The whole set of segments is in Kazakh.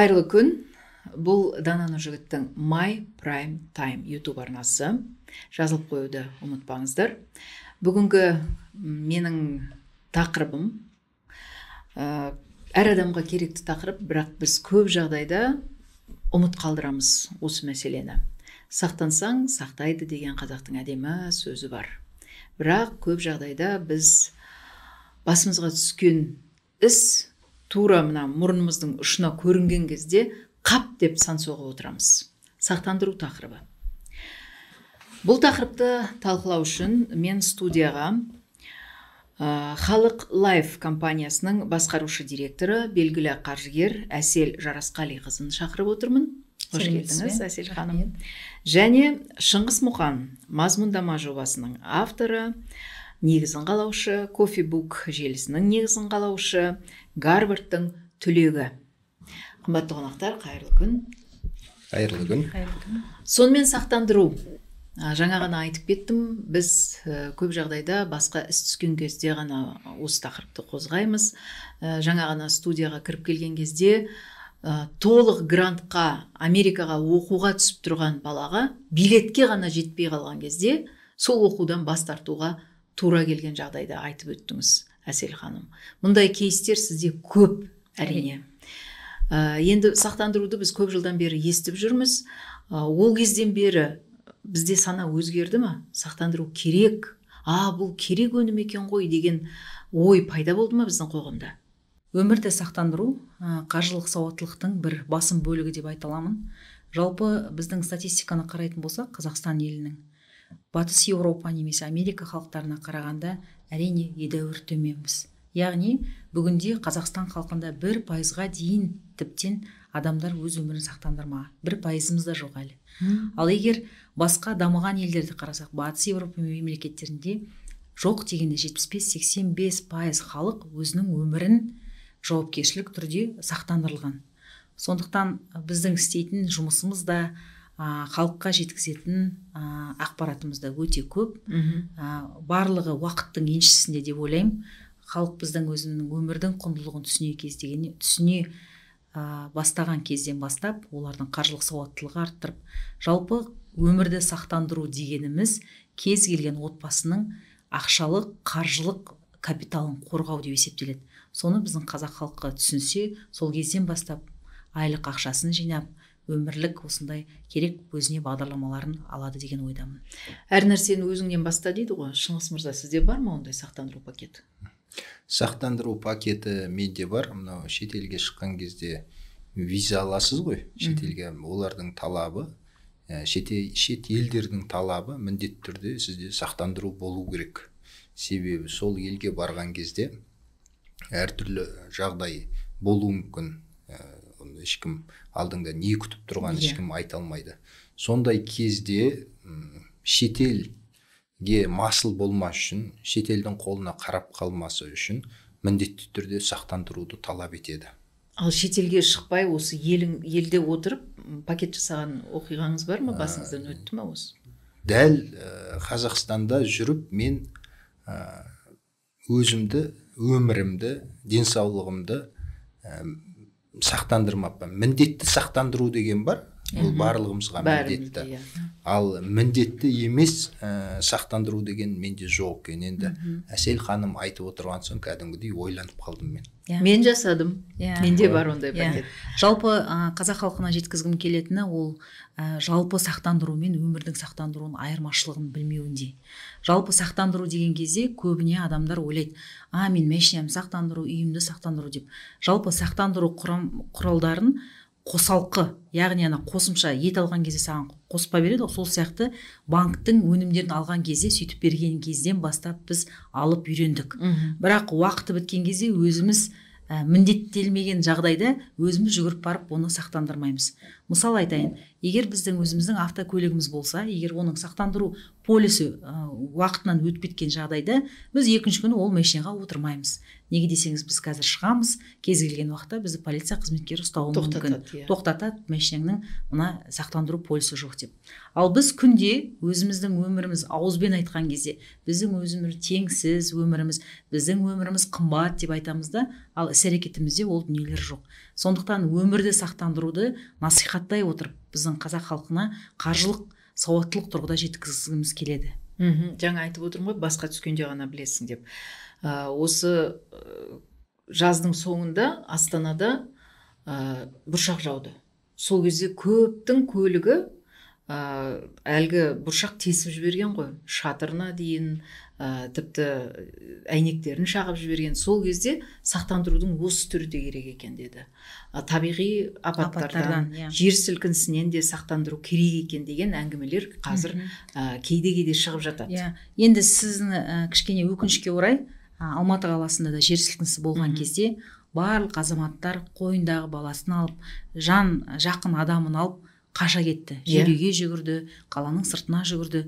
Қайырлы күн. Бұл Дана Нұржігіттің My Prime Time YouTube арнасы. Жазылып қоюды ұмытпаңыздар. Бүгінгі менің тақырыбым әр адамға керекті тақырып, бірақ біз көп жағдайда ұмыт қалдырамыз осы мәселені. Сақтансаң, сақтайды деген қазақтың әдемі сөзі бар. Бірақ көп жағдайда біз басымызға түскен іс тура мына мұрнымыздың ұшына көрінген кезде қап деп сан соғып отырамыз. Сақтандыру тақырыбы. Бұл тақырыпты талқылау үшін мен студияға Халық Лайф компаниясының басқарушы директоры, белгілі қаржыгер Әсел Жарасқалиқызын шақырып отырмын. Қош келдіңіз, Әсел ханым. Және Шыңғыс Мұқан мазмұндама жобасының авторы, негізін қалаушы, Кофебук желісінің негізін қалаушы, Гарвардтың түлегі. Қымбатты қонақтар, қайырлы күн. Қайырлы күн. Сонымен сақтандыру. Жаңа ғана айтып кеттім, біз көп жағдайда басқа іс түскен кезде ғана осы тақырыпты қозғаймыз. Жаңа ғана студияға кіріп келген кезде толық грантқа, Америкаға оқуға түсіп тұрған балаға билетке ғана жетпей қалған кезде сол оқудан бас тартуға тура келген жағдайда айтып өттіңіз, Әсел ханым. Мұндай кейстер сізде көп, әрине. Енді сақтандыруды біз көп жылдан бері естіп жүрміз. Ол кезден бері бізде сана өзгерді ме? Сақтандыру керек, бұл керек өнім екен ғой деген ой пайда болды ма біздің қоғамда? Өмірді сақтандыру қаржылық сауаттылықтың бір басым бөлігі деп айта аламын. Жалпы біздің статистиканы қарайтын болсақ, Қазақстан елінің Батыс Еуропа немесе Америка халықтарына қарағанда әрине едәуір төменбіз. Яғни бүгінде Қазақстан халқында 1%-ға дейін тіптен адамдар өз өмірін сақтандырмаған. 1%-ымыз да жоқ әлі. Ал егер басқа дамыған елдерді қарасақ, Батыс Еуропа мемлекеттерінде жоқ дегенде 75-85% халық өзінің өмірін жауапкершілік түрде сақтандырылған. Сондықтан біздің істейтін жұмысымыз да халыққа жеткізетін ақпаратымыз да өте көп. Барлығы уақыттың еншісінде деп ойлаймын. Халық біздің өзінің өмірдің құндылығын түсіне бастаған кезден бастап, олардың қаржылық сауаттылығы арттырып, жалпы өмірді сақтандыру дегеніміз кез келген отбасының ақшалық, қаржылық капиталын қорғау деп есептеледі. Соны біздің қазақ халқы түсінсе, сол кезден бастап айлық ақшасын жинап, өмірлік осындай керек өзіне бағдарламаларын алады деген ойдамын. Әр нәрсені өзіңнен баста дейді ғой. Шыңғыс мырза, сізде бар ма ондай сақтандыру пакеті? Сақтандыру пакеті менде бар. Мынау шетелге шыққан кезде виза аласыз ғой, шетелге. Олардың талабы, шет елдердің талабы міндетті түрде сізде сақтандыру болу керек. Себебі сол елге барған кезде әртүрлі жағдай болуы мүмкін. Ешкім алдыңда не күтіп тұрған ешкім айта алмайды. Сондай кезде шетелге масыл болмас үшін, шетелдің қолына қарап қалмасы үшін міндетті түрде сақтандыруды талап етеді. Ал шетелге шықпай осы елде отырып пакет жасаған оқиғаңыз бар ма? Басыңыздан өтті ме осы? Дәл Қазақстанда жүріп мен өзімді, өмірімді, денсаулығымды сақтандырмаппын. Міндетті сақтандыру деген бар, ол барлығымызға міндетті. Ал міндетті емес сақтандыру деген менде жоқ екен. Енді Әсел ханым айтып отырған соң кәдімгідей ойланып қалдым мен. Мен жасадым. Менде бар ондай пакет. Жалпы қазақ халқына жеткізгім келетіні ол жалпы сақтандыру мен өмірдің сақтандыруын айырмашылығын білмеуінде. Жалпы сақтандыру деген кезде көбіне адамдар ойлайды, мен машинамды сақтандыру, үйімді сақтандыру деп. Жалпы сақтандыру құралдарын қосалқы, яғни қосымша ет алған кезде саған қоспа береді, сол сияқты банктың өнімдерін алған кезде, сөйтіп берген кезден бастап біз алып үйрендік. Бірақ уақыты біткен кезде өзіміз міндеттелмеген жағдайда өзіміз жүгіріп барып оны сақтандырмаймыз. Мысал айтайын, егер біздің өзіміздің автокөлігіміз болса, егер оның сақтандыру полисі уақытынан өтіп кеткен жағдайда, біз екінші күні ол машинаға отырмаймыз. Неге десеңіз, біз қазір шығамыз, кез келген уақытта бізді полиция қызметкері ұстауы мүмкін, тоқтатады, машинаңның мына сақтандыру полисі жоқ деп. Ал біз күнде өзіміздің өміріміз ауызбен айтқан кезде, біздің өзіміз теңсіз өміріміз, біздің өміріміз қымбат деп айтамыз да, ал іс-әрекетімізде ол дүниелер жоқ. Сондықтан өмірді сақтандыруды насихаттай отырып, біздің қазақ халқына қаржылық сауаттылық тұрғыда жеткізгіміз келеді. Жаңа айтып отырмын ғой, басқа түскенде ғана білесің деп. Осы жаздың соңында Астанада бұршақ жауды. Сол кезде көптің көлігі әлгі бұршақ тесіп жіберген ғой, шатырына дейін, тіпті әйнектерін шағып жіберген. Сол кезде сақтандырудың осы түрі де керек екен деді. Табиғи апаттардан, жер сілкінісінен де сақтандыру керек екен деген әңгімелер қазір кейде шығып жатады. Енді сіздің кішкене өкінішке орай Алматы қаласында да жер сілкінісі болған кезде барлық азаматтар қойындағы баласын алып, жан жақын адамын алып қаша кетті. Жер үйге жүгірді, қаланың сыртына жүгірді.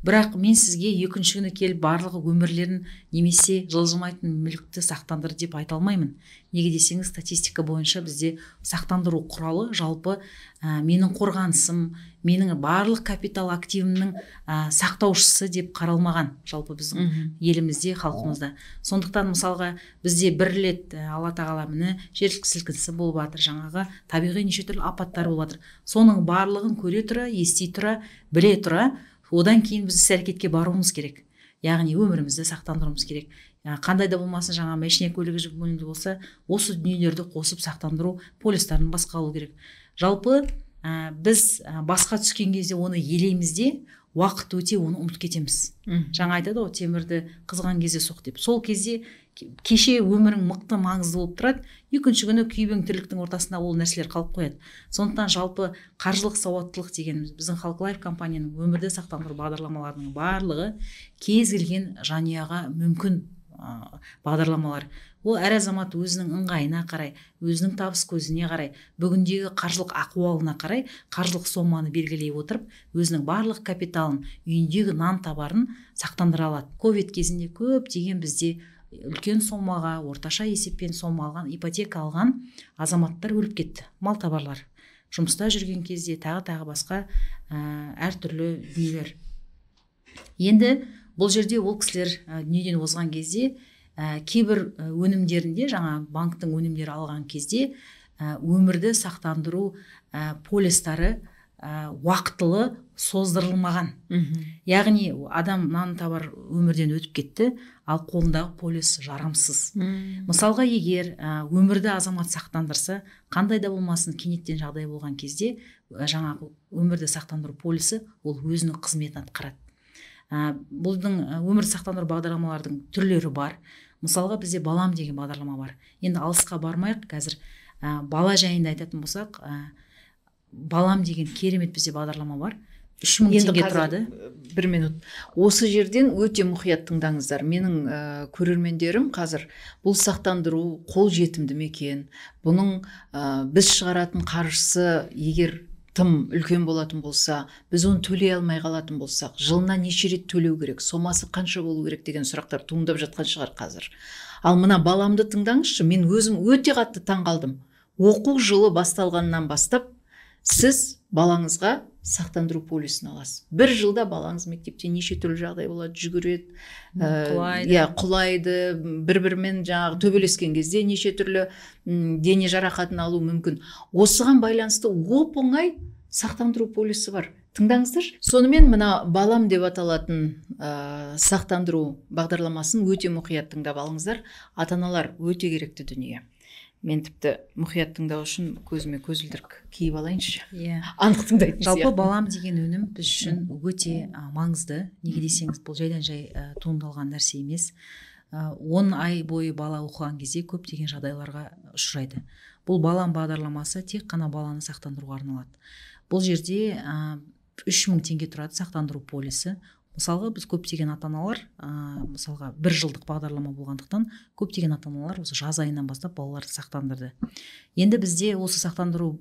Бірақ мен сізге екінші күні келіп барлығы өмірлерін немесе жылжымайтын мүлікті сақтандырды деп айта алмаймын. Неге десеңіз, статистика бойынша бізде сақтандыру құралы жалпы менің қорғанысым, менің барлық капитал активімнің сақтаушысы деп қаралмаған жалпы біздің елімізде, халқымызда. Сондықтан мысалға бізде бір рет Алла тағала міне жер сілкінісі болып жатыр, жаңағы табиғи неше түрлі апаттар болып жатыр. Соның барлығын көре тұра, ести тұра, біле тұра, одан кейін біз іс-әрекетке баруымыз керек. Яғни өмірімізді сақтандыруымыз керек. Қандай да болмасын, жаңа машина көлігі бөлімді болса, осы дүниелерді қосып сақтандыру полистарын басқа алу керек. Жалпы біз басқа түскен кезде оны елейміз де, уақыт өте оны ұмытып кетеміз. Жаңа айтады ғой, темірді қызған кезде соқ деп. Сол кезде кеше өмірің мықты маңызды болып тұрады, екінші күні күйбең тірліктің ортасында ол нәрселер қалып қояды. Сондықтан жалпы қаржылық сауаттылық дегеніміз біздің Халық Лайф компанияның өмірді сақтандыру бағдарламаларының барлығы кез келген жанұяға мүмкін бағдарламалар. Ол әр азамат өзінің ыңғайына қарай, өзінің табыс көзіне қарай, бүгіндегі қаржылық ахуалына қарай қаржылық соманы белгілей отырып, өзінің барлық капиталын, үйіндегі нан табарын сақтандыра алады. Ковид кезінде көп деген бізде үлкен сомаға, орташа есеппен сома алған, ипотека алған азаматтар өліп кетті. Мал табарлар. Жұмыста жүрген кезде тағы басқа әртүрлі дүниелер. Енді бұл жерде ол кісілер дүниеден озған кезде кейбір өнімдерінде, жаңа банктың өнімдері алған кезде өмірді сақтандыру полистары уақытылы создырылмаған. Яғни адам нан табар өмірден өтіп кетті, ал қолындағы полис жарамсыз. Мысалға, егер өмірді азамат сақтандырса, қандай да болмасын кенеттен жағдай болған кезде жаңағы өмірді сақтандыру полисі ол өзінің қызметін атқарады. Бұлдың өмір сақтандыру бағдарламалардың түрлері бар. Мысалға, бізде балам деген бағдарлама бар. Енді алысқа бармайық, қазір бала жайында айтатын болсақ, балам деген керемет бізде бағдарлама бар. 3000 теңге тұрады. Бір минут. Осы жерден өте мұқият тыңдаңыздар. Менің көрермендерім қазір бұл сақтандыру қол жетімді ме екен? Бұның біз шығаратын қаржысы егер тым үлкен болатын болса, біз оны төлей алмай қалатын болсақ, жылына неше рет төлеу керек, сомасы қанша болу керек деген сұрақтар туындап жатқан шығар қазір. Ал мына баламды тыңдаңызшы, мен өзім өте қатты таңғалдым. Оқу жылы басталғаннан бастап сіз балаңызға сақтандыру полисін аласыз. Бір жылда балаңыз мектепте неше түрлі жағдай болады, жүгіреді, құлайды, бір-бірімен жаңағы төбелескен кезде неше түрлі дене жарақатын алу мүмкін. Осыған байланысты оп-оңай сақтандыру полисі бар. Тыңдаңыздар. Сонымен мына балам деп аталатын сақтандыру бағдарламасын өте мұқият тыңдап алыңыздар. Ата-аналар өте керекті дүние. Мен тіпті мұқият тыңдау үшін көзіме көзілдірік киіп алайыншы. Анық тыңдайтын сияқты. Жалпы балам деген өнім біз үшін өте маңызды. Неге десеңіз, бұл жайдан жай туындалған нәрсе емес. 10 ай бойы бала оқыған кезде көптеген жағдайларға ұшырайды. Бұл балам бағдарламасы тек қана баланы сақтандыруға арналады. Бұл жерде 3000 теңге тұрады сақтандыру полисі. Мысалға біз көптеген ата-аналар, мысалға 1 жылдық бағдарлама болғандықтан көптеген ата-аналар осы жаз айынан бастап балаларды сақтандырды. Енді бізде осы сақтандыру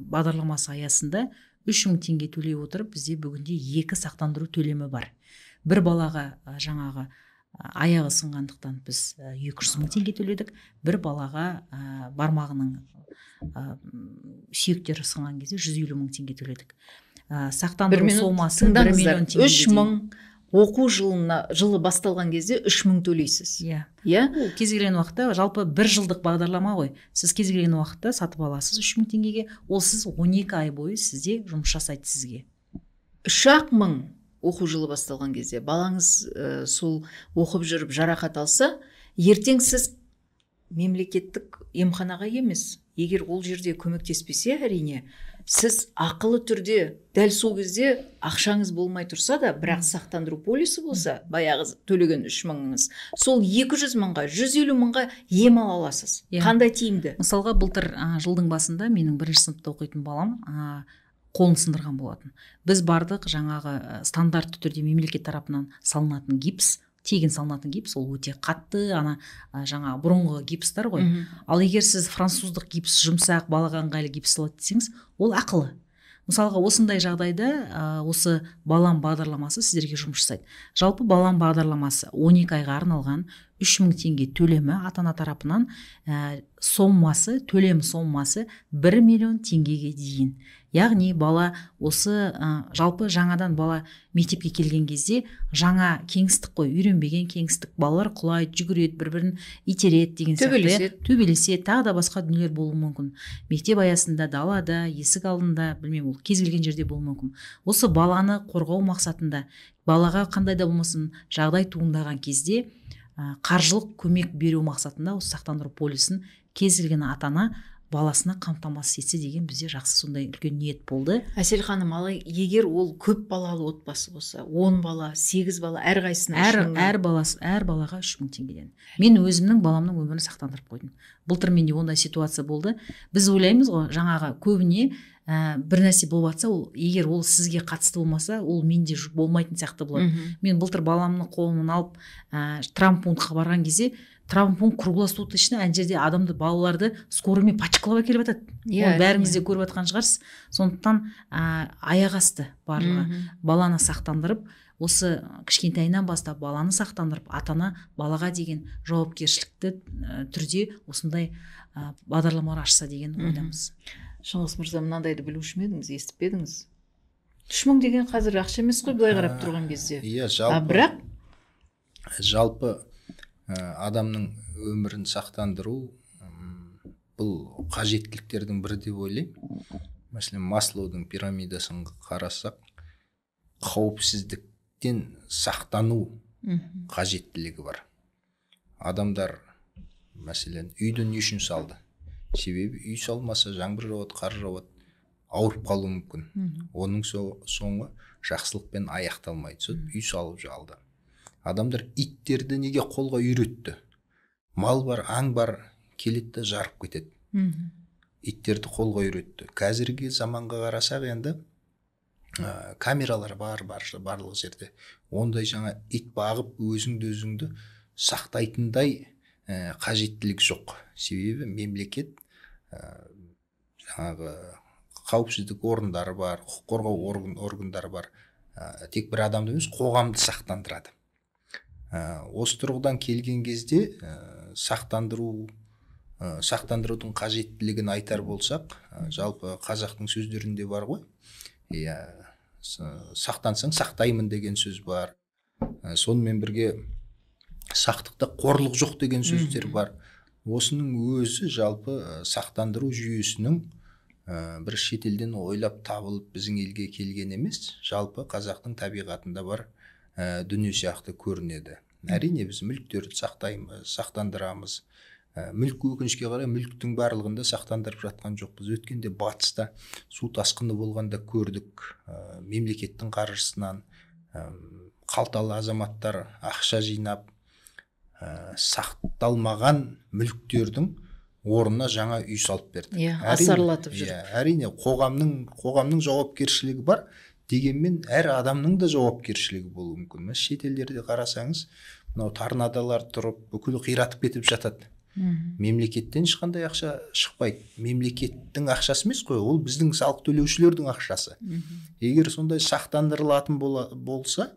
бағдарламасы аясында 3000 теңге төлей отырып, бізде бүгінде 2 сақтандыру төлемі бар. Бір балаға жаңағы аяғы сынғандықтан біз 200 мың теңге төледік, бір балаға бармағының сүйектері сынған кезде 150 мың теңге төледік. Сақтандыру сомасы 1 миллион теңге. 3000 оқу жылы басталған кезде 3000 төлейсіз. Иә. Кез келген уақытта, жалпы 1 жылдық бағдарлама ғой. Сіз кез келген уақытта сатып аласыз 3000 теңгеге. Ол сіз 12 ай бойы сізде жұмыс жасайды сізге. 3000 оқу жылы басталған кезде балаңыз сол оқып жүріп жарақат алса, ертең сіз мемлекеттік емханаға емес, егер ол жерде көмектеспесе, әрине, сіз ақылы түрде дәл сол кезде ақшаңыз болмай тұрса да, бірақ сақтандыру полисі болса, баяғы төлеген 3000-ыңыз, сол 200 мыңға, 150 мыңға ем ала аласыз. Қандай тиімді? Мысалға, былтыр жылдың басында менің 1-ші сыныпта оқитын балам қолын сындырған болатын. Біз бардық, жаңағы стандартты түрде мемлекет тарапынан салынатын гипс, тегін салынатын гипс, ол өте қатты, жаңа бұрынғы гипстар ғой. Ал егер сіз француздық гипс жұмсақ, балаға ыңғайлы гипс салады десеңіз, ол ақылы. Мысалға, осындай жағдайда осы балам бағдарламасы сіздерге жұмыс жасайды. Жалпы балам бағдарламасы 12 айға арналған 3000 теңге төлемі ата-ана тарапынан төлем сомасы 1 миллион теңгеге дейін. Яғни бала осы жалпы жаңадан бала мектепке келген кезде жаңа кеңістік қой, үйренбеген кеңістік, балалар құлайды, жүгіреді, бір-бірін итереді деген сияқты, төбелеседі, тағы да басқа дүниелер болуы мүмкін. Мектеп аясында, далада, есік алдында, білмеймін, ол кез келген жерде болуы мүмкін. Осы баланы қорғау мақсатында балаға қандай да болмасын жағдай туындаған кезде қаржылық көмек беру мақсатында осы сақтандыру полисін кез келген ата-ана баласына қамтамасыз етсе деген бізде жақсы сондай үлкен ниет болды. Әсел ханым, егер ол көп балалы отбасы болса, 10 бала, 8 бала, әрқайсысына әр балаға 3000 теңгеден. Мен өзімнің баламның өмірін сақтандырып қойдым. Былтыр менде ондай ситуация болды. Біз ойлаймыз ғой, жаңағы көбіне бір нәрсе болып жатса, егер ол сізге қатысты болмаса, ол менде болмайтын сияқты болады. Мен былтыр баламның қолынан алып травмпунктқа барған кезде, травмпункт круглосуточно, ана жерде адамды, балаларды скорыймен пачкалап әкеліп жатады. Оны бәріңіз де көріп жатқан шығарсыз. Сондықтан аяқ асты барлығы. Баланы сақтандырып, осы кішкентайынан бастап баланы сақтандырып, ата-ана балаға деген жауапкершілікті түрде осындай бағдарламалар ашса деген ойдамыз. Шыңғыс мырза, мынандайды білуші ме едіңіз, естіп пе едіңіз? 3000 деген қазір ақша емес қой, былай қарап тұрған кезде. Бірақ жалпы адамның өмірін сақтандыру бұл қажеттіліктердің бірі деп ойлаймын. Мәселен, Маслоудың пирамидасын қарасақ, қауіпсіздіктен сақтану қажеттілігі бар. Адамдар, мәселен, үйді не үшін салды? Себебі үй салмаса жаңбыр жауады, қар жауады, ауырып қалуы мүмкін. Оның соңы жақсылықпен аяқталмайды. Сөйтіп үй салып жалды. Адамдар иттерді неге қолға үйретті? Мал бар, аң бар, келетті, жарып кетеді. Иттерді қолға үйретті. Қазіргі заманға қарасақ енді камералар бар барлық жерде. Ондай жаңа ит бағып өзіңді сақтайтындай қажеттілік жоқ. Себебі мемлекет жаңағы қауіпсіздік орындары бар, құқық қорғау органдары бар. Тек бір адамды емес, қоғамды сақтандырады. Осы тұрғыдан келген кезде сақтандырудың қажеттілігін айтар болсақ, жалпы қазақтың сөздерінде бар ғой, сақтансаң сақтаймын деген сөз бар. Сонымен бірге сақтықта қорлық жоқ деген сөздер бар. Осының өзі жалпы сақтандыру жүйесінің бір шетелден ойлап табылып біздің елге келген емес, жалпы қазақтың табиғатында бар дүние сияқты көрінеді. Әрине біз мүліктерді сақтандырамыз. Мүлік, өкінішке қарай, мүліктің барлығында сақтандырып жатқан жоқпыз. Өткенде батыста су тасқыны болғанда көрдік. Мемлекеттің қаржысынан қалталы азаматтар ақша жинап, сақталмаған мүліктердің орнына жаңа үй салып берді. Асарлатып жүр. Әрине қоғамның жауапкершілігі бар. дегенмен әр адамның да жауапкершілігі болуы мүмкін. Мына шетелдерде қарасаңыз, мынау торнадолар тұрып бүкіл қиратып кетіп жатады. Мемлекеттен ешқандай ақша шықпайды. Мемлекеттің ақшасы емес қой, ол біздің салық төлеушілердің ақшасы. Егер сондай сақтандырылатын болса,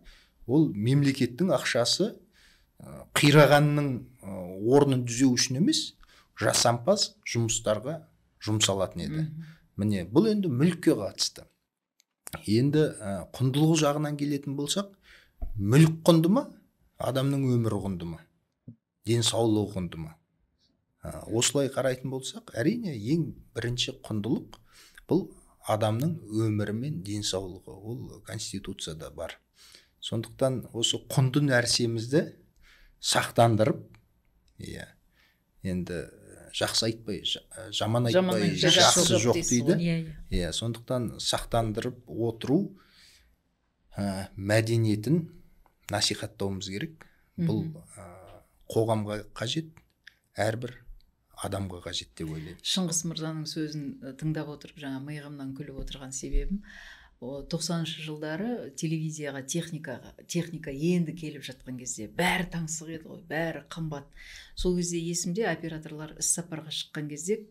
ол мемлекеттің ақшасы қирағанның орнын түзеу үшін емес, жасампаз жұмыстарға жұмсалатын еді. Міне, бұл енді мүлікке қатысты. Енді құндылық жағынан келетін болсақ, мүлік құнды ма, адамның өмірі құнды ма, денсаулығы құнды ма? Осылай қарайтын болсақ, әрине ең бірінші құндылық бұл адамның өмірі мен денсаулығы. Ол конституцияда бар. Сондықтан осы құнды нәрсемізді сақтандырып, енді жақсы айтпай, жаман айтпай, жақсы жоқ дейді. Сондықтан сақтандырып отыру мәдениетін насихаттауымыз керек. Бұл қоғамға қажет, әрбір адамға қажет деп ойлаймын. Шыңғыс мырзаның сөзін тыңдап отырып, жаңа миығымнан күліп отырған себебім, 90-шы жылдары телевизияға техника енді келіп жатқан кезде бәрі таңсық еді ғой, бәрі қымбат. Сол кезде есімде операторлар іссапарға шыққан кезде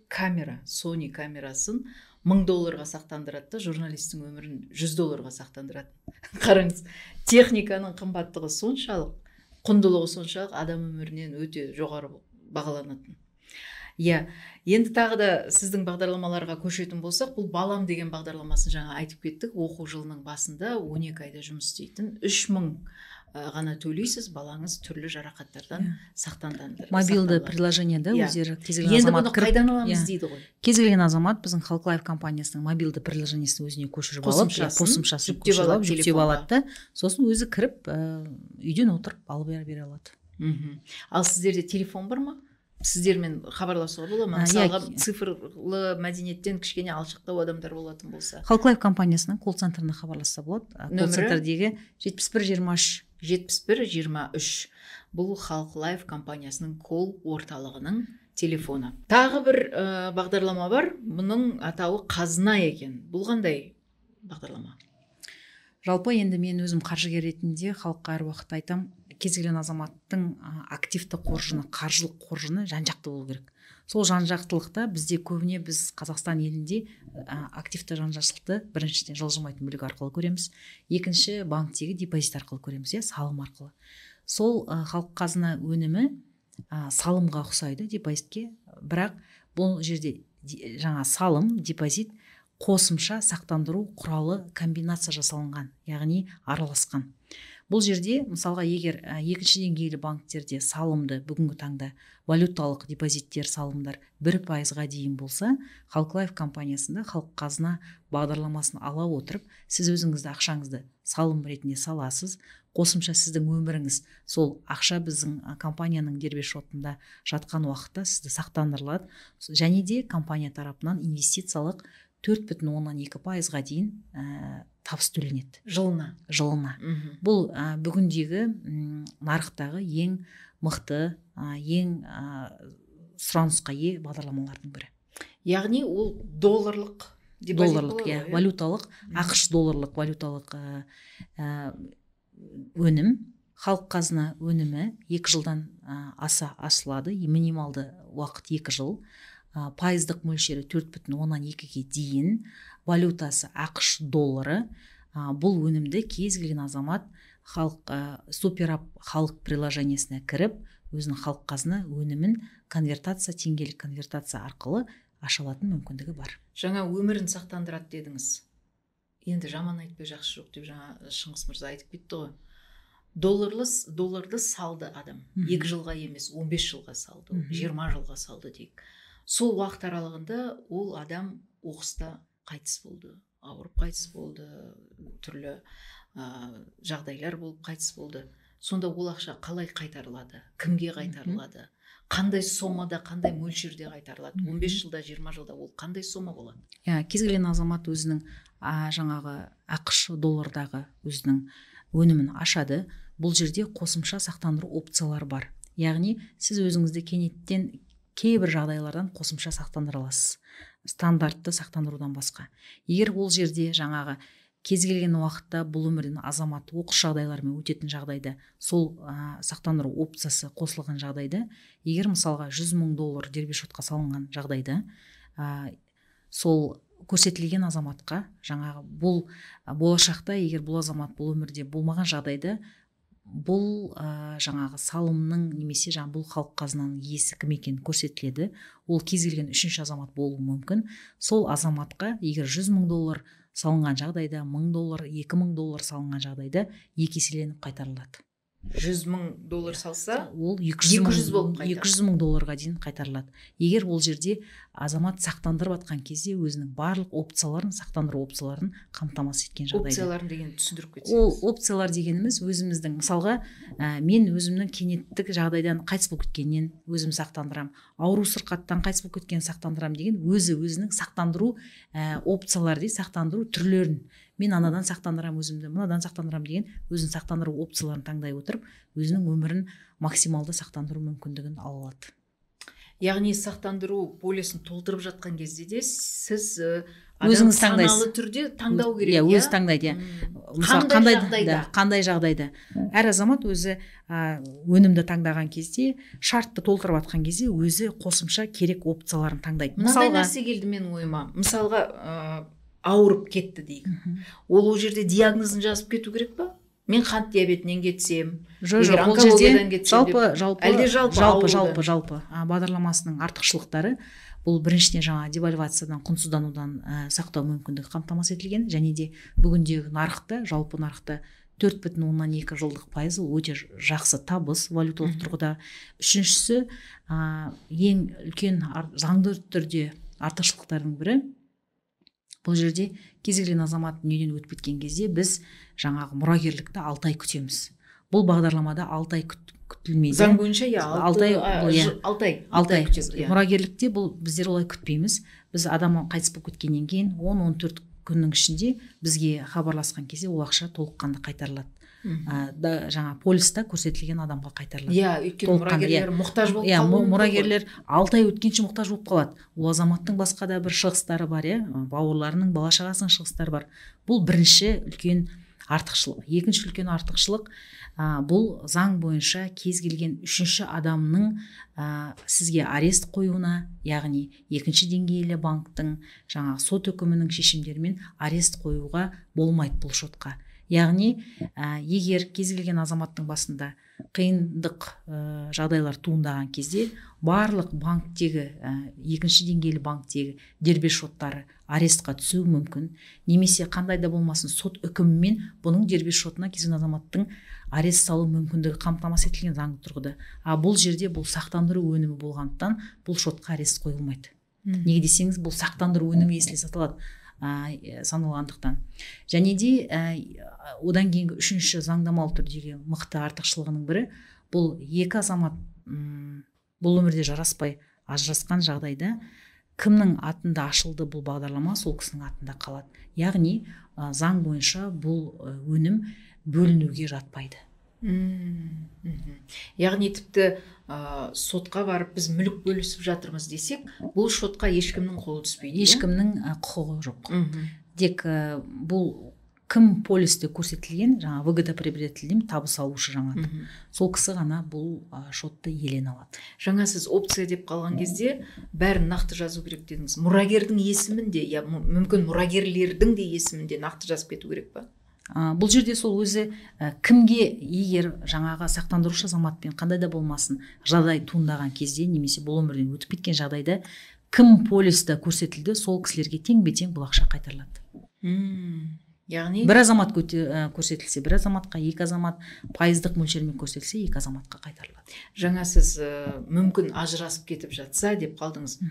Sony камерасын $1000 сақтандырады да, журналистің өмірін $100 сақтандырады. Қараңыз, техниканың қымбаттығы соншалық, құндылығы соншалық адам өмірінен өте жоғары бағаланатын. Енді тағы да сіздің бағдарламаларға көшетін болсақ, бұл балам деген бағдарламасын жаңа айтып кеттік. Оқу жылының басында 12 айда жұмыс істейтін, 3000 ғана төлейсіз, балаңыз түрлі жарақаттардан сақтандырылады. Мобилді приложениеда өздері кез келген азамат қайдан аламыз дейді ғой. Кез келген азамат біздің Халық Лайф компаниясының мобилді приложениесін өзіне көшіріп алып, қосымшасын көшіріп алып, жүктеп алады, сосын өзі кіріп, үйден отырып алып бере алады. Ал сіздерде телефон бар ма? Сіздермен хабарласуға бола ма? Мысалға цифрлы мәдениеттен кішкене алшақтау адамдар болатын болса. Халық Лайф компаниясының колл-центріне хабарласса болады. Колл-центрдегі 7123. 7123. Бұл Халық Лайф компаниясының колл орталығының телефоны. Тағы бір бағдарлама бар. Бұның атауы қазына екен. Бұл қандай бағдарлама? Жалпы енді мен өзім қаржыгер ретінде халыққа әр уақыт айтам, кез келген азаматтың активті қоржыны, қаржылық қоржыны жан-жақты болу керек. Сол жан-жақтылықта бізде көбіне біз Қазақстан елінде активті жан-жақтылықты біріншіден жылжымайтын мүлік арқылы көреміз, екінші банктегі депозит арқылы көреміз, салым арқылы. Сол халық қазына өнімі салымға ұқсайды депозитке, бірақ бұл жерде жаңа салым, депозит қосымша сақтандыру құралы комбинация жасалынған, яғни араласқан. Бұл жерде мысалға егер екінші деңгейлі банктерде салымды бүгінгі таңда валюталық депозиттер салымдар 1%-ға дейін болса, Халық Лайф компаниясында халық қазына бағдарламасын ала отырып, сіз өзіңізді ақшаңызды салым ретінде саласыз, қосымша сіздің өміріңіз сол ақша біздің компанияның дербес шотында жатқан уақытта сізді сақтандырылады, және де компания тарапынан инвестициялық 4,2%-ға дейін табыс төленеді жылына. Бұл бүгіндегі нарықтағы ең мықты, ең сұранысқа ие бағдарламалардың бірі. Яғни ол долларлық валюталық, ақш долларлық валюталық өнім. Халық қазына өнімі 2 жылдан аса асылады, минималды уақыт 2 жыл. Пайыздық мөлшері 4,2-ге дейін, валютасы ақш доллары. Бұл өнімді кез келген азамат суперап халық приложениесіне кіріп, өзінің халық қазына өнімін теңгелік конвертация арқылы аша алатын мүмкіндігі бар. Жаңа өмірін сақтандырады дедіңіз. Енді жаман айтпай жақсы жоқ деп жаңа Шыңғыс мырза айтып кетті ғой. Долларды салды адам. 2 жылға емес, 15 жылға салды, 20 жылға салды дейік. Сол уақыт аралығында ол адам оқыста қайтыс болды, ауырып қайтыс болды, түрлі жағдайлар болып қайтыс болды. Сонда ол ақша қалай қайтарылады, кімге қайтарылады, қандай сомада, қандай мөлшерде қайтарылады, 15 жылда, 20 жылда ол қандай сома болады? Кез келген азамат өзінің жаңағы ақш доллардағы өзінің өнімін ашады. Бұл жерде қосымша сақтандыру опциялары бар. Яғни сіз өзіңізді кенеттен кейбір жағдайлардан қосымша сақтандыра аласыз, стандартты сақтандырудан басқа. Егер ол жерде жаңағы кез келген уақытта бұл өмірден азамат оқыс жағдайлармен өтетін жағдайда сол сақтандыру опциясы қосылған жағдайда, егер мысалға $100,000 дербес шотқа салынған жағдайда, сол көрсетілген азаматқа жаңағы бұл болашақта егер бұл азамат бұл өмірде болмаған жағдайда, бұл жаңағы салымның немесе бұл халық қазынаның иесі кім екені көрсетіледі. Ол кез келген үшінші азамат болуы мүмкін. Сол азаматқа егер $100,000 салынған жағдайда, $1,000, $2,000 салынған жағдайда 2 еселеніп қайтарылады. $100,000 салса, ол $200,000 $200,000 дейін қайтарылады. Егер ол жерде азамат сақтандырып атқан кезде өзінің барлық опцияларын, сақтандыру опцияларын қамтамасыз еткен жағдайда. Опцияларын деген түсіндіріп кетсеңіз. Ол опциялар дегеніміз өзіміздің, мысалға, мен өзімнің кенеттік жағдайдан қайтыс болып кеткеннен өзім сақтандырам, ауру сырқаттан қайтыс болып кеткен сақтандырам деген өзінің сақтандыру опциялары дейді, сақтандыру түрлерін. Мен анадан сақтандырам өзімді, мынадан сақтандырам деген өзінің сақтандыру опцияларын таңдай отырып, өзінің өмірін максималды сақтандыру мүмкіндігін ала алады. Яғни сақтандыру полисін толтырып жатқан кезде де сіз өзіңіз таңдайсыз. саналы түрде таңдау керек. Өзі таңдайды. Қандай жағдайда? Әр азамат өзі өнімді таңдаған кезде, шартты толтырып жатқан кезде өзі қосымша керек опцияларын таңдайды. Мынандай нәрсе келді мен ойыма. Мысалға, ауырып кетті дейік. Ол жерде диагнозын жазып кету керек па? Мен қант диабетінен кетсем, егер онкологиядан кетсем, жалпы бағдарламасының артықшылықтары бұл біріншіден жаңа девальвациядан, құнсызданудан сақтау мүмкіндігі қамтамасыз етілген, және де бүгіндегі нарықта, жалпы нарықта 4,2 жылдық пайыз өте жақсы табыс валюталық тұрғыда. Үшіншісі, ең үлкен заңды түрде артықшылықтардың бірі, бұл жерде кез келген азамат дүниеден өтіп кеткен кезде біз жаңағы мұрагерлікті 6 ай күтеміз. Бұл бағдарламада 6 ай күтілмейді. Заң бойынша 6 ай күтеміз. Мұрагерлікте бұл біздер олай күтпейміз. Біз адам қайтыс болып кеткеннен кейін 10-14 күннің ішінде бізге хабарласқан кезде ол ақша толыққанды қайтарылады. Жаңа полиста көрсетілген адамға қайтарылады. Өйткені мұрагерлер мұқтаж болып қалуы. Мұрагерлер 6 ай өткенше мұқтаж болып қалады. Ол азаматтың басқа да бір шығыстары бар, бауырларының, бала-шағасының шығыстары бар. Бұл бірінші үлкен артықшылық. Екінші үлкен артықшылық, бұл заң бойынша кез келген үшінші адамның сізге арест қоюына, яғни екінші деңгейлі банктың жаңа сот үкімінің шешімдерімен арест қоюға болмайды бұл шотқа. Яғни, егер кез келген азаматтың басында қиындық жағдайлар туындаған кезде барлық банктегі, екінші деңгейлі банктегі дербес шоттары арестқа түсуі мүмкін, немесе қандай да болмасын сот үкімімен бұның дербес шотына кез келген азаматтың арест салу мүмкіндігі қамтамасыз етілген заңды тұрғыда. Бұл жерде бұл сақтандыру өнімі болғандықтан бұл шотқа арест қойылмайды. Неге десеңіз, бұл сақтандыру өнімі есіле сатылады саналғандықтан. Және де одан кейінгі үшінші заңдамалы түрдегі мықты артықшылығының бірі, бұл екі азамат бұл өмірде жараспай ажырасқан жағдайда кімнің атында ашылды бұл бағдарлама, сол кісінің атында қалады. Яғни заң бойынша бұл өнім бөлінуге жатпайды. Яғни тіпті сотқа барып біз мүлік бөлісіп жатырмыз десек, бұл шотқа ешкімнің қолы түспейді. Ешкімнің құқығы жоқ. Тек бұл кім полисте көрсетілген, жаңа выгодоприобретілген табыс алушы жаңа. Сол кісі ғана бұл шотты иелене алады. Жаңа сіз опция деп қалған кезде бәрін нақты жазу керек дедіңіз. Мұрагердің есімінде, я мүмкін мұрагерлердің де есімінде нақты жазып кету керек па? Бұл жерде сол өзі кімге егер жаңаға сақтандырушы азаматпен қандай да болмасын жағдай туындаған кезде, немесе бұл өмірден өтіп кеткен жағдайда кім полиста көрсетілді, сол кісілерге тең-бетең бұл ақша қайтарылады. Яғни бір азамат көрсетілсе, бір азаматқа, екі азамат пайыздық мөлшермен көрсетілсе, екі азаматқа қайтарылады. Жаңа сіз мүмкін ажырасып кетіп жатса деп қалдыңыз.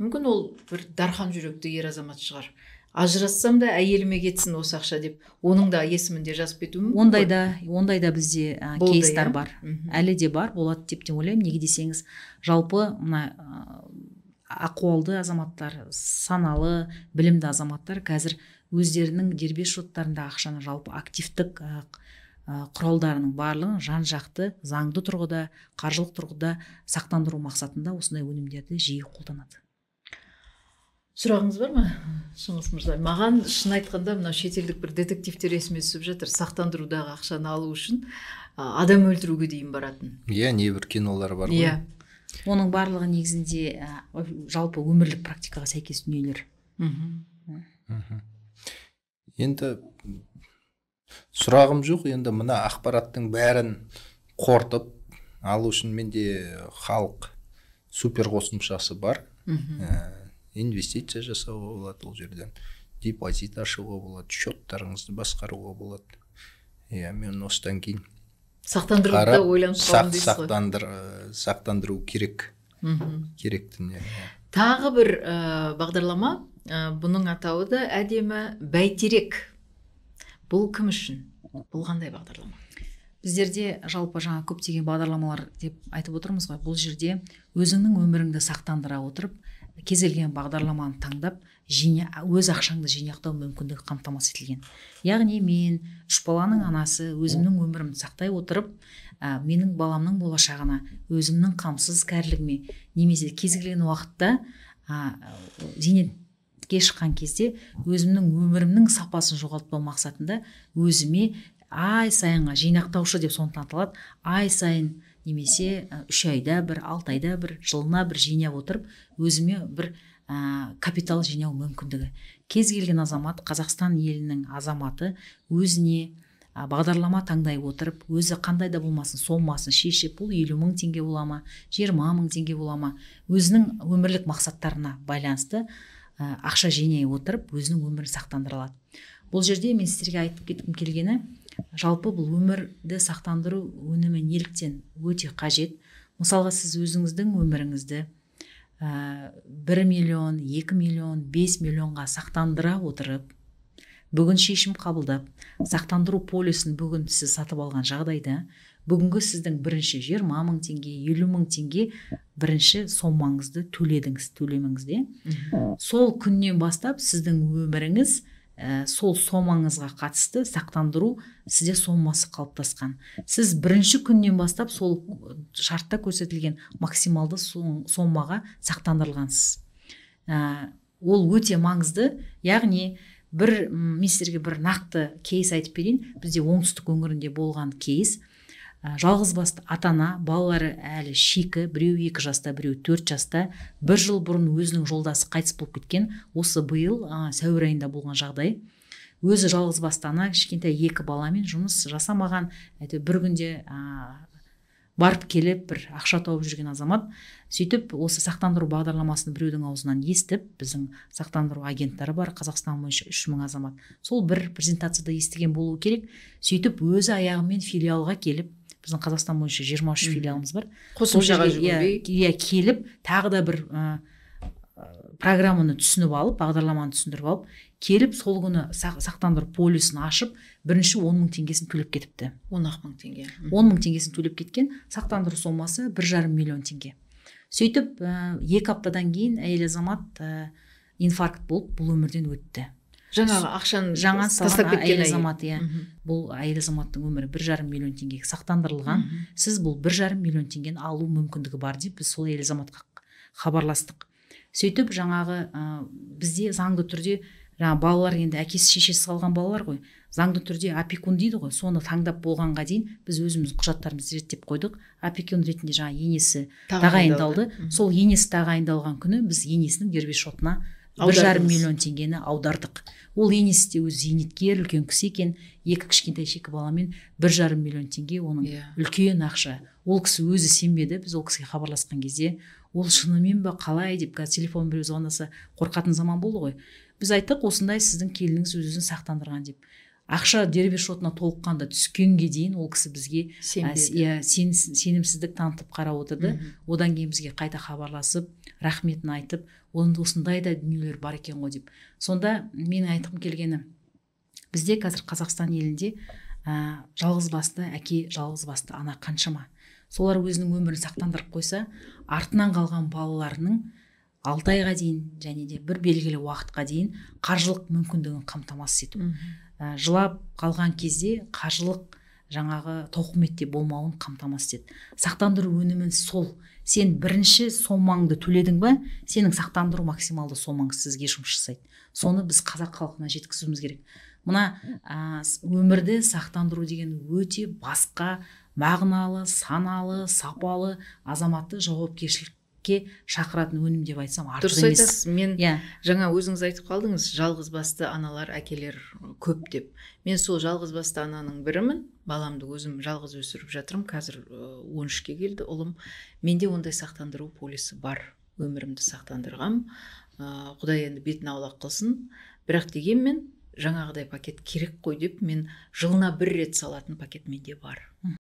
Мүмкін ол бір дархан жүректі ер азамат шығар. Ажырассам да әйеліме кетсін осы ақша деп, оның да есімінде жазып кетуі мүмкін. Ондай да бізде кейстер бар. Әлі де бар, болады деп те ойлаймын. Неге десеңіз, жалпы мына ақуалды азаматтар, саналы, білімді азаматтар қазір өздерінің дербес шоттарында ақшаны жалпы активтік құралдарының барлығын жан-жақты заңды тұрғыда, қаржылық тұрғыда сақтандыру мақсатында осындай өнімдерді жиі қолданады. Сұрағыңыз бар ма, Шыңғыс мырза? Маған шын айтқанда мына шетелдік бір детективтер есіме түсіп жатыр. Сақтандырудағы ақшаны алу үшін адам өлтіруге дейін баратын. Иә, небір кинолар бар ғой. Иә. Оның барлығы негізінде жалпы өмірлік практикаға сәйкес дүниелер. Енді сұрағым жоқ, енді мына ақпараттың бәрін қорытып алу үшін менде халық супер қосымшасы бар. Инвестиция жасауға болады, ол жерден депозит ашуға болады, счеттарыңызды басқаруға болады. Мен осыдан кейін сақтандыруды ойланып қалдым дейсіз ғой. Сақтандыру керек. Керектіне. Тағы бір бағдарлама, бұның атауы да әдемі бәйтерек. Бұл кім үшін? Бұл қандай бағдарлама? Біздерде жалпы жаңа көптеген бағдарламалар деп айтып отырмыз ғой. Бұл жерде өзіңнің өміріңді сақтандыра отырып, кез келген бағдарламаны таңдап, өз ақшаңды жинақтау мүмкіндігі қамтамасыз етілген. Яғни мен 3 баланың анасы өзімнің өмірімді сақтай отырып, менің баламның болашағына, өзімнің қамсыз кәрілігіме, немесе кез келген уақытта зейнетке шыққан кезде өзімнің өмірімнің сапасын жоғалтпау мақсатында өзіме ай сайынға жинақтаушы деп сондықтан аталады. Ай сайын немесе 3 айда бір, 6 айда бір, жылына бір жинап отырып, өзіме бір капитал жинау мүмкіндігі. Кез келген азамат, Қазақстан елінің азаматы өзіне бағдарлама таңдай отырып, өзі қандай да болмасын сомасын шешіп, бұл 50 мың теңге бола ма, 20 мың теңге бола ма, өзінің өмірлік мақсаттарына байланысты ақша жинай отырып, өзінің өмірін сақтандыра алады. Бұл жерде мен сіздерге айтып кеткім келгені, жалпы бұл өмірді сақтандыру өнімі неліктен өте қажет. Мысалға сіз өзіңіздің өміріңізді 1 миллион, 2 миллион, 5 миллионға сақтандыра отырып, бүгін шешім қабылдап, сақтандыру полисін бүгін сіз сатып алған жағдайда, бүгінгі сіздің бірінші 20 мың теңге, 50 мың теңге бірінші сомаңызды төлеміңізде. Сол күннен бастап сіздің өміріңіз сол сомаңызға қатысты сақтандыру сізде сомасы қалыптасқан. Сіз бірінші күннен бастап сол шартта көрсетілген максималды сомаға сақтандырылғансыз. Ол өте маңызды. Яғни мен сіздерге бір нақты кейс айтып берейін. Бізде оңтүстік өңірінде болған кейс. Жалғызбасты ата-ана, балалары әлі шикі, біреу 2 жаста, біреу 4 жаста, 1 жыл бұрын өзінің жолдасы қайтыс болып кеткен. Осы биыл сәуір айында болған жағдай. Өзі жалғызбасты ана, кішкентай 2 баламен жұмыс жасамаған, бір күнде барып келіп бір ақша тауып жүрген азамат. Сөйтіп осы сақтандыру бағдарламасын біреудің аузынан естіп, біздің сақтандыру агенттері бар, Қазақстан бойынша 3000 азамат. Сол бір презентацияда естіген болуы керек. Сөйтіп өзі аяғымен филиалға келіп, біздің Қазақстан бойынша 23 филиалымыз бар. Қосымшаға жүгінбей келіп, тағы да бір программаны түсініп алып, бағдарламаны түсіндіріп алып, келіп сол күні сақтандыру полисін ашып, бірінші 10 мың теңгесін төлеп кетіпті. 10 мың теңге. 10 мың теңгесін төлеп кеткен, сақтандыру сомасы 1,5 миллион теңге. Сөйтіп 2 аптадан кейін әйел азамат инфаркт болып, бұл өмірден өтті. Жаңағы ақшаны тастап кеткен азамат, бұл әйел азаматтың өмірі 1,5 миллион теңгеге сақтандырылған. Сіз бұл 1,5 миллион теңгені алу мүмкіндігі бар деп біз сол әйел азаматқа хабарластық. Сөйтіп жаңағы бізде заңды түрде балалар, енді әкесі шешесі қалған балалар ғой, заңды түрде опекун дейді ғой, соны таңдап болғанға дейін біз өзіміз құжаттарымызды реттеп қойдық. Опекун ретінде жаңа енесі тағайындалды. Сол енесі тағайындалған күні біз енесінің дербес шотына 1,5 миллион теңгені аудардық. Ол енесі де өз зейнеткер, үлкен кісі екен, 2 кішкентай шекі баламен 1,5 миллион теңге оның үлкен ақша. Ол кісі өзі сенбеді. Біз ол кісіге хабарласқан кезде, ол шынымен ба қалай деп, телефон біреу звондаса қорқатын заман болды ғой. Біз айттық, осындай сіздің келініңіз өзін сақтандырған деп. Ақша дербес шотына толыққанда түскенге дейін ол кісі бізге сенімсіздік танытып қарап отырды. Одан кейін бізге қайта хабарласып, рахметін айтып, осындай да дүниелер бар екен ғой деп. Сонда мен айтқым келгені, бізде қазір Қазақстан елінде жалғызбасты әке, жалғызбасты ана қаншама. Солар өзінің өмірін сақтандырып қойса, артынан қалған балаларының 6 айға дейін және де бір белгілі уақытқа дейін қаржылық мүмкіндігін қамтамасыз ету. Жылап қалған кезде қаржылық жаңағы тауқыметте болмауын қамтамасыз ет. Сақтандыру өнімін сол сен бірінші сомаңды төледің ба, сенің сақтандыру максималды сомаң сізге жұмыс жасайды. Соны біз қазақ халқына жеткізуіміз керек. Мына өмірді сақтандыру деген өте басқа, мағыналы, саналы, сапалы, азаматты жауапкершілікке шақыратын өнім деп айтсам артық емес. Дұрыс айтасыз. Мен жаңа өзіңіз айтып қалдыңыз, жалғыз басты аналар, әкелер көп деп. Мен сол жалғыз басты ананың бірімін. Баламды өзім жалғыз өсіріп жатырмын. Қазір 13-ке келді ұлым. Менде ондай сақтандыру полисі бар. Өмірімді сақтандырғам. Құдай енді бетін аулақ қылсын. Бірақ дегенмен жаңағыдай пакет керек қой деп мен жылына 1 рет салатын пакет менде бар.